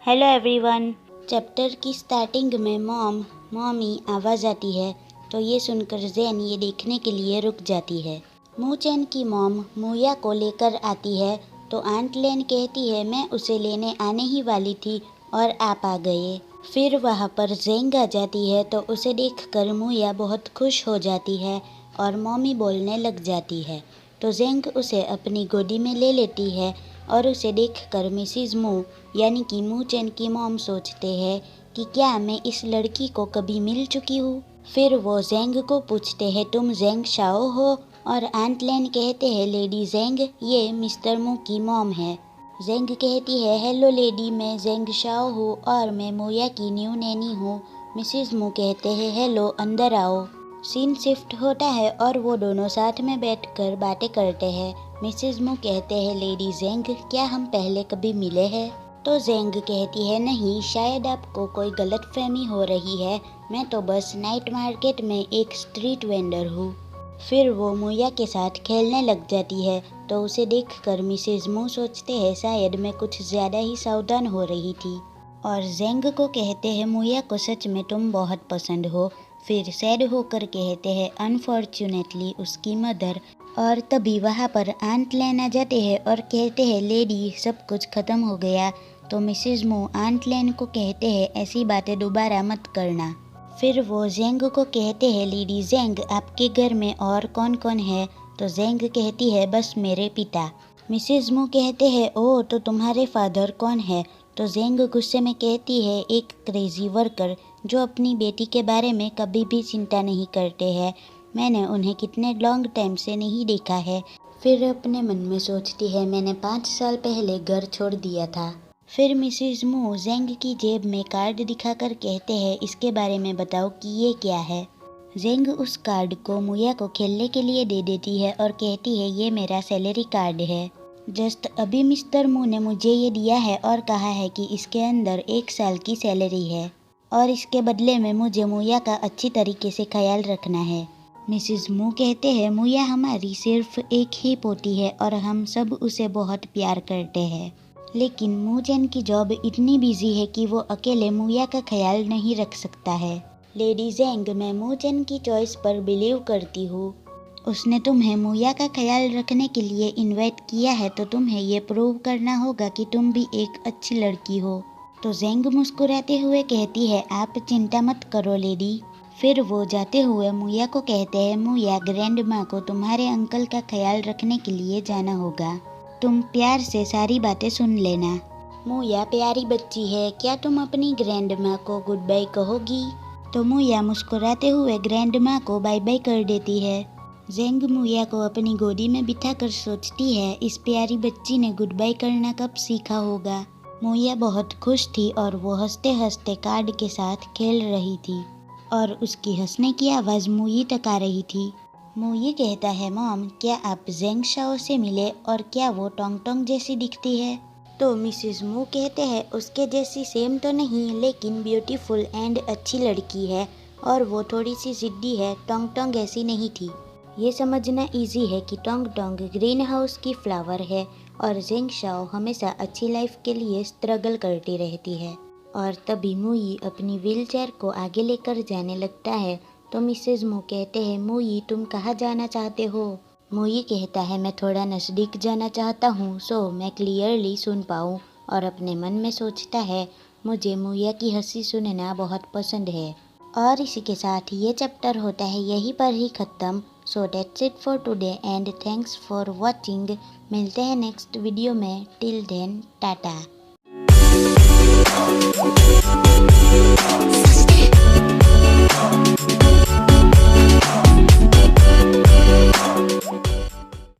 Hello everyone. Chapter की starting में mommy आवाज़ आती है तो ये सुनकर ज़ेन ये देखने के लिए रुक जाती है। मूचेन की मॉम मूया को लेकर आती है तो आंट लेन कहती है मैं उसे लेने आने ही वाली थी और आप आ गए। फिर वहाँ पर ज़ेंग आ जाती है तो उसे देखकर मूया बहुत खुश हो जाती है और मॉमी बोलने लग जाती है तो ज़ेंग उसे अपनी गोदी में ले लेती है और उसे देखकर मिसिज मू यानी कि मूचेन की मॉम सोचते हैं कि क्या मैं इस लड़की को कभी मिल चुकी हूँ। फिर वो ज़ेंग को पूछते हैं तुम ज़ेंग शाओ हो और आंट लेन कहते हैं लेडी ज़ेंग ये मिस्टर मू की मॉम है। ज़ेंग कहती है हेलो लेडी मैं ज़ेंग शाओ हूँ और मैं मूया की न्यू नैनी हूँ। मिसिज मू कहते हैं हेलो अंदर आओ। सीन शिफ्ट होता है और वो दोनों साथ में बैठकर बातें करते हैं। मिसिज मू कहते हैं लेडी ज़ेंग क्या हम पहले कभी मिले हैं? तो ज़ेंग कहती है नहीं शायद आपको कोई गलतफहमी हो रही है, मैं तो बस नाइट मार्केट में एक स्ट्रीट वेंडर हूँ। फिर वो मूया के साथ खेलने लग जाती है तो उसे देखकर मिसिज मू सोचते हैं शायद मैं कुछ ज़्यादा ही सावधान हो रही थी और ज़ेंग को कहते हैं मूया को सच में तुम बहुत पसंद हो। फिर सैड होकर कहते हैं अनफॉर्चुनेटली उसकी मदर। और तभी वहाँ पर आंट लेन आ जाते हैं और कहते हैं लेडी सब कुछ ख़त्म हो गया। तो मिसिज मू आंट लेन को कहते हैं ऐसी बातें दोबारा मत करना। फिर वो ज़ेंग को कहते हैं लेडी ज़ेंग आपके घर में और कौन कौन है? तो ज़ेंग कहती है बस मेरे पिता। मिसिज मू कहते हैं ओह तो तुम्हारे फादर कौन है? तो ज़ेंग गुस्से में कहती है एक क्रेजी वर्कर जो अपनी बेटी के बारे में कभी भी चिंता नहीं करते हैं, मैंने उन्हें कितने लॉन्ग टाइम से नहीं देखा है। फिर अपने मन में सोचती है मैंने 5 साल पहले घर छोड़ दिया था। फिर मिसिज मू ज़ेंग की जेब में कार्ड दिखाकर कहते हैं इसके बारे में बताओ कि ये क्या है। ज़ेंग उस कार्ड को मूया को खेलने के लिए दे देती है और कहती है ये मेरा सैलरी कार्ड है। जस्ट अभी मिस्टर मू ने मुझे ये दिया है और कहा है कि इसके अंदर 1 साल की सैलरी है और इसके बदले में मुझे मूया का अच्छी तरीके से ख्याल रखना है। मिसिज मू कहते हैं मूया हमारी सिर्फ एक ही पोती है और हम सब उसे बहुत प्यार करते हैं, लेकिन मूचेन की जॉब इतनी बिजी है कि वो अकेले मूया का ख्याल नहीं रख सकता है। लेडी ज़ेंग मैं मूचेन की चॉइस पर बिलीव करती हूँ, उसने तुम्हें मूया का ख्याल रखने के लिए इनवाइट किया है तो तुम्हें ये प्रूव करना होगा कि तुम भी एक अच्छी लड़की हो। तो ज़ेंग मुस्कुराते हुए कहती है आप चिंता मत करो लेडी। फिर वो जाते हुए मूया को कहते हैं मूया ग्रैंड माँ को तुम्हारे अंकल का ख्याल रखने के लिए जाना होगा, तुम प्यार से सारी बातें सुन लेना। मूया प्यारी बच्ची है क्या तुम अपनी ग्रैंड माँ को गुड बाय कहोगी? तो मूया मुस्कुराते हुए ग्रैंड माँ को बाय बाय कर देती है। ज़ेंग मूया को अपनी गोदी में बिठाकर सोचती है इस प्यारी बच्ची ने गुड बाय करना कब सीखा होगा। मूया बहुत खुश थी और वो हंसते हंसते कार्ड के साथ खेल रही थी और उसकी हंसने की आवाज़ मूई तक आ रही थी। मूई कहता है मॉम क्या आप ज़ेंग शाओ से मिले और क्या वो टोंग टोंग जैसी दिखती है? तो मिसिज मू कहते हैं उसके जैसी सेम तो नहीं लेकिन ब्यूटीफुल एंड अच्छी लड़की है और वो थोड़ी सी ज़िद्दी है, टोंग टोंग ऐसी नहीं थी। ये समझना इजी है कि टोंग टोंग ग्रीन हाउस की फ्लावर है और ज़ेंग शाओ हमेशा अच्छी लाइफ के लिए स्ट्रगल करती रहती है। और तभी मूई अपनी व्हीलचेयर को आगे लेकर जाने लगता है तो मिसेज मू कहते हैं मूई तुम कहाँ जाना चाहते हो? मूई कहता है मैं थोड़ा नज़दीक जाना चाहता हूँ सो मैं क्लियरली सुन पाऊँ और अपने मन में सोचता है मुझे मूया की हंसी सुनना बहुत पसंद है। और इसी के साथ ये चैप्टर होता है यहीं पर ही ख़त्म। So that's it for today and thanks for watching. मिलते हैं नेक्स्ट वीडियो में, टिल देन टाटा।